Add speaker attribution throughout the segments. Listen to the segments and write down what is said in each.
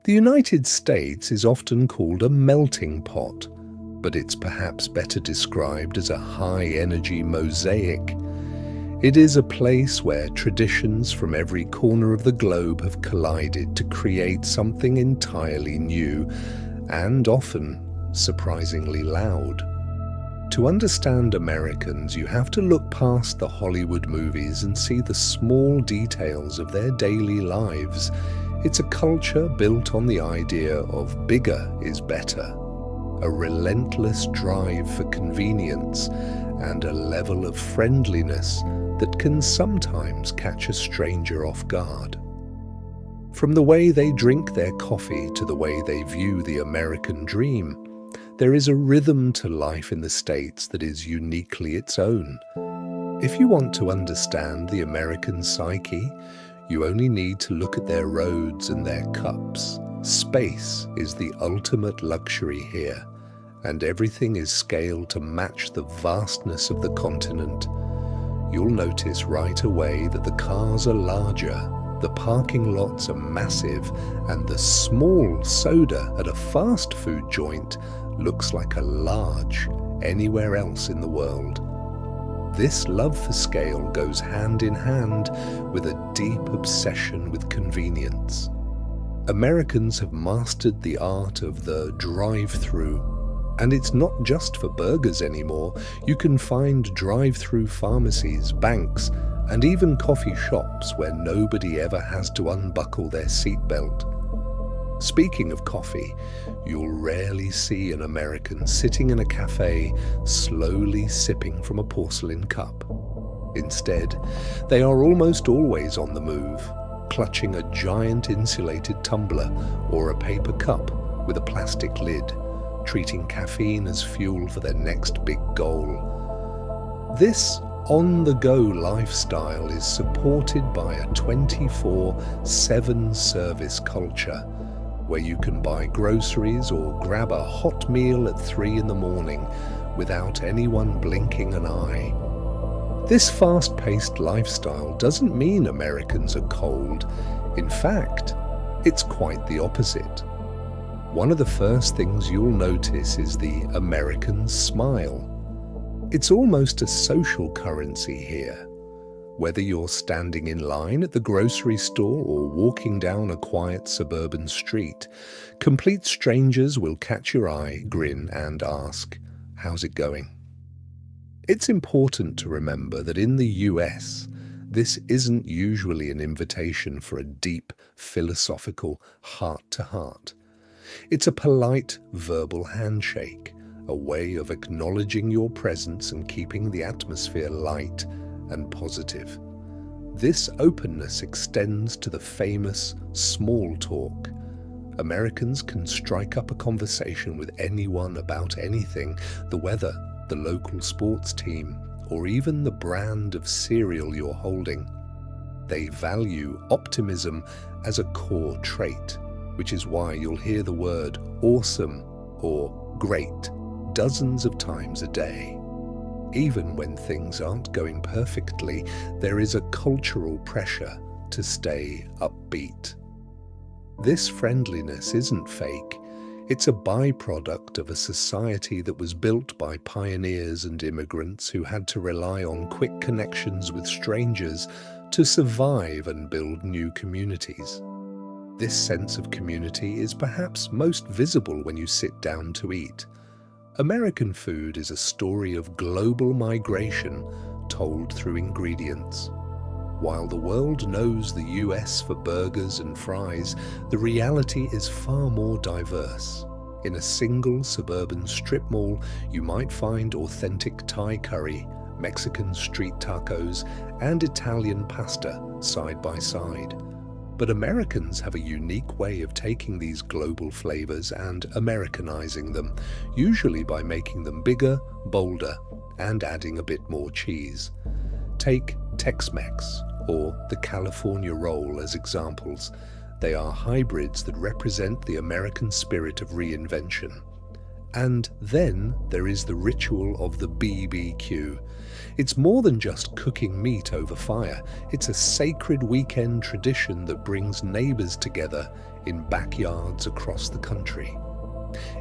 Speaker 1: The United States is often called a melting pot, but it's perhaps better described as a high-energy mosaic. It is a place where traditions from every corner of the globe have collided to create something entirely new, and often surprisingly loud. To understand Americans, you have to look past the Hollywood movies and see the small details of their daily lives. It's a culture built on the idea of bigger is better, a relentless drive for convenience, and a level of friendliness that can sometimes catch a stranger off guard. From the way they drink their coffee to the way they view the American dream, there is a rhythm to life in the States that is uniquely its own. If you want to understand the American psyche, you only need to look at their roads and their cups. Space is the ultimate luxury here, and everything is scaled to match the vastness of the continent. You'll notice right away that the cars are larger, the parking lots are massive, and the small soda at a fast food joint looks like a large anywhere else in the world. This love for scale goes hand in hand with a deep obsession with convenience. Americans have mastered the art of the drive-through. And it's not just for burgers anymore. You can find drive-through pharmacies, banks, and even coffee shops where nobody ever has to unbuckle their seatbelt. Speaking of coffee, you'll rarely see an American sitting in a cafe slowly sipping from a porcelain cup. Instead, they are almost always on the move, clutching a giant insulated tumbler or a paper cup with a plastic lid, treating caffeine as fuel for their next big goal. This on-the-go lifestyle is supported by a 24/7 service culture, where you can buy groceries or grab a hot meal at 3 in the morning without anyone blinking an eye. This fast-paced lifestyle doesn't mean Americans are cold. In fact, it's quite the opposite. One of the first things you'll notice is the American smile. It's almost a social currency here. Whether you're standing in line at the grocery store or walking down a quiet suburban street, complete strangers will catch your eye, grin, and ask, "How's it going?" It's important to remember that in the US, this isn't usually an invitation for a deep, philosophical heart-to-heart. It's a polite verbal handshake, a way of acknowledging your presence and keeping the atmosphere light and positive. This openness extends to the famous small talk. Americans can strike up a conversation with anyone about anything, the weather, the local sports team, or even the brand of cereal you're holding. They value optimism as a core trait, which is why you'll hear the word awesome or great dozens of times a day. Even when things aren't going perfectly, there is a cultural pressure to stay upbeat. This friendliness isn't fake. It's a byproduct of a society that was built by pioneers and immigrants who had to rely on quick connections with strangers to survive and build new communities. This sense of community is perhaps most visible when you sit down to eat. American food is a story of global migration told through ingredients. While the world knows the US for burgers and fries, the reality is far more diverse. In a single suburban strip mall, you might find authentic Thai curry, Mexican street tacos, and Italian pasta side by side. But Americans have a unique way of taking these global flavors and Americanizing them, usually by making them bigger, bolder, and adding a bit more cheese. Take Tex-Mex or the California roll as examples. They are hybrids that represent the American spirit of reinvention. And then there is the ritual of the BBQ. It's more than just cooking meat over fire. It's a sacred weekend tradition that brings neighbors together in backyards across the country.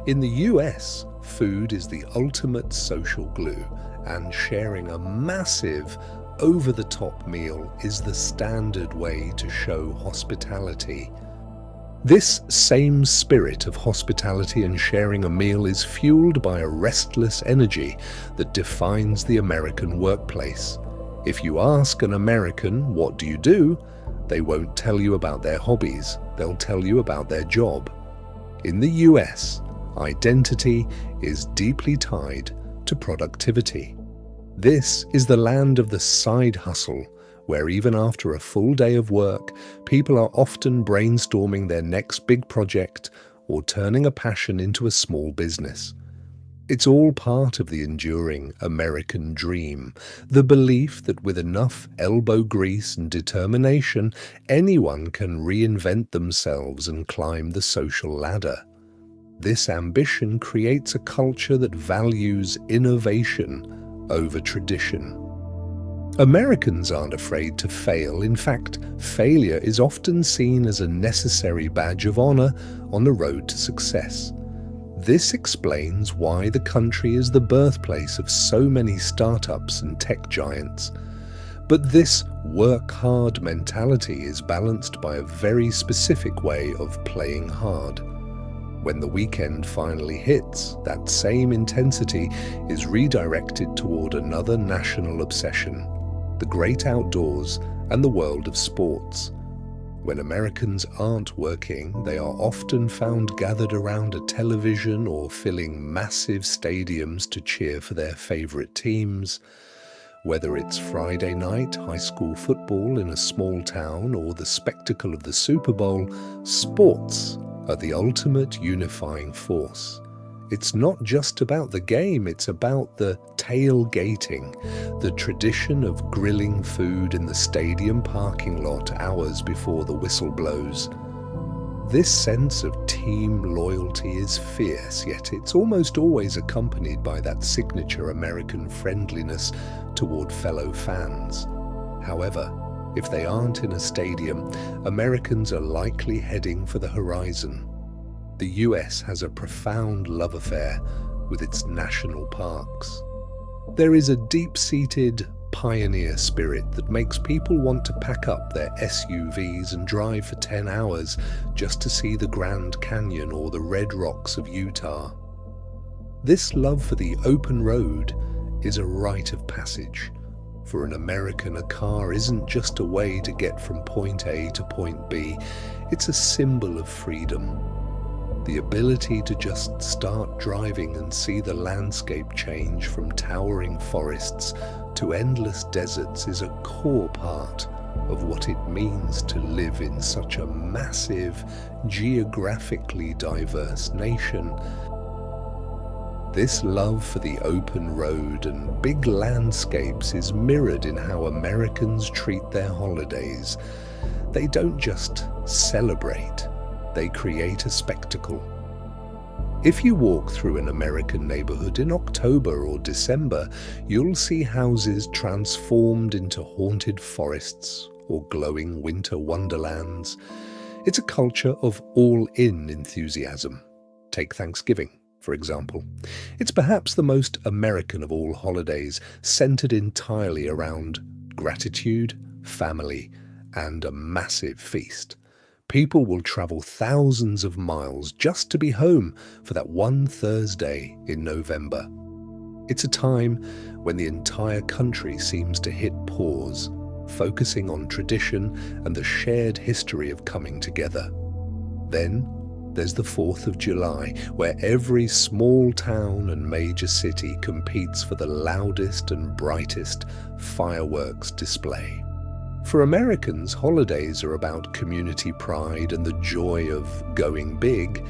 Speaker 1: In the US, food is the ultimate social glue, and sharing a massive, over-the-top meal is the standard way to show hospitality. This same spirit of hospitality and sharing a meal is fueled by a restless energy that defines the American workplace. If you ask an American, "What do you do?" they won't tell you about their hobbies, they'll tell you about their job. In the US, identity is deeply tied to productivity. This is the land of the side hustle, where even after a full day of work, people are often brainstorming their next big project or turning a passion into a small business. It's all part of the enduring American dream, the belief that with enough elbow grease and determination, anyone can reinvent themselves and climb the social ladder. This ambition creates a culture that values innovation over tradition. Americans aren't afraid to fail. In fact, failure is often seen as a necessary badge of honor on the road to success. This explains why the country is the birthplace of so many startups and tech giants. But this work-hard mentality is balanced by a very specific way of playing hard. When the weekend finally hits, that same intensity is redirected toward another national obsession: the great outdoors and the world of sports. When Americans aren't working, they are often found gathered around a television or filling massive stadiums to cheer for their favorite teams. Whether it's Friday night high school football in a small town or the spectacle of the Super Bowl, sports are the ultimate unifying force. It's not just about the game, it's about the tailgating, the tradition of grilling food in the stadium parking lot hours before the whistle blows. This sense of team loyalty is fierce, yet it's almost always accompanied by that signature American friendliness toward fellow fans. However, if they aren't in a stadium, Americans are likely heading for the horizon. The US has a profound love affair with its national parks. There is a deep-seated pioneer spirit that makes people want to pack up their SUVs and drive for 10 hours just to see the Grand Canyon or the Red Rocks of Utah. This love for the open road is a rite of passage. For an American, a car isn't just a way to get from point A to point B, it's a symbol of freedom. The ability to just start driving and see the landscape change from towering forests to endless deserts is a core part of what it means to live in such a massive, geographically diverse nation. This love for the open road and big landscapes is mirrored in how Americans treat their holidays. They don't just celebrate, they create a spectacle. If you walk through an American neighborhood in October or December, you'll see houses transformed into haunted forests or glowing winter wonderlands. It's a culture of all-in enthusiasm. Take Thanksgiving, for example. It's perhaps the most American of all holidays, centered entirely around gratitude, family, and a massive feast. People will travel thousands of miles just to be home for that one Thursday in November. It's a time when the entire country seems to hit pause, focusing on tradition and the shared history of coming together. Then there's the 4th of July, where every small town and major city competes for the loudest and brightest fireworks display. For Americans, holidays are about community pride and the joy of going big.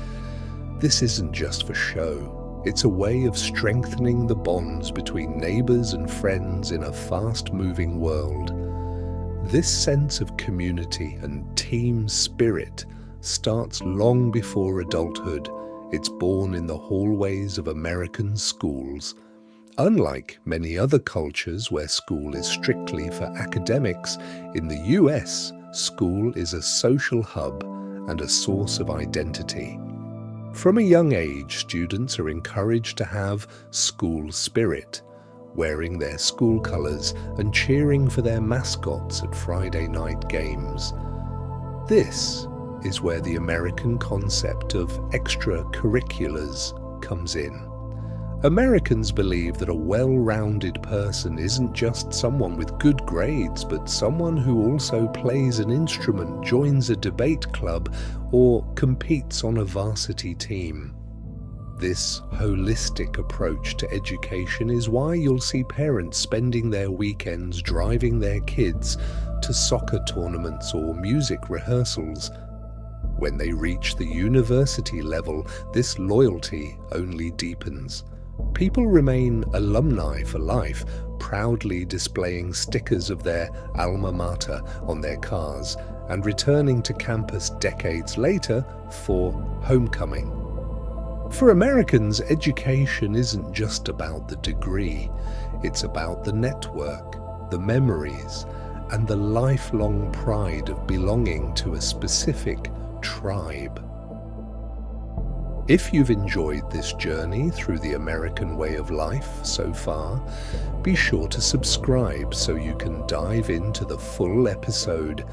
Speaker 1: This isn't just for show. It's a way of strengthening the bonds between neighbors and friends in a fast-moving world. This sense of community and team spirit starts long before adulthood It's born in the hallways of American schools. Unlike many other cultures where school is strictly for academics, in the US, school is a social hub and a source of identity. From a young age, students are encouraged to have school spirit, wearing their school colors and cheering for their mascots at Friday night games. This is where the American concept of extracurriculars comes in. Americans believe that a well-rounded person isn't just someone with good grades, but someone who also plays an instrument, joins a debate club, or competes on a varsity team. This holistic approach to education is why you'll see parents spending their weekends driving their kids to soccer tournaments or music rehearsals. When they reach the university level, this loyalty only deepens. People remain alumni for life, proudly displaying stickers of their alma mater on their cars and returning to campus decades later for homecoming. For Americans, education isn't just about the degree. It's about the network, the memories, and the lifelong pride of belonging to a specific tribe. If you've enjoyed this journey through the American way of life so far, be sure to subscribe so you can dive into the full episode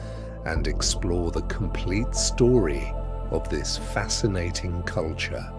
Speaker 1: and explore the complete story of this fascinating culture.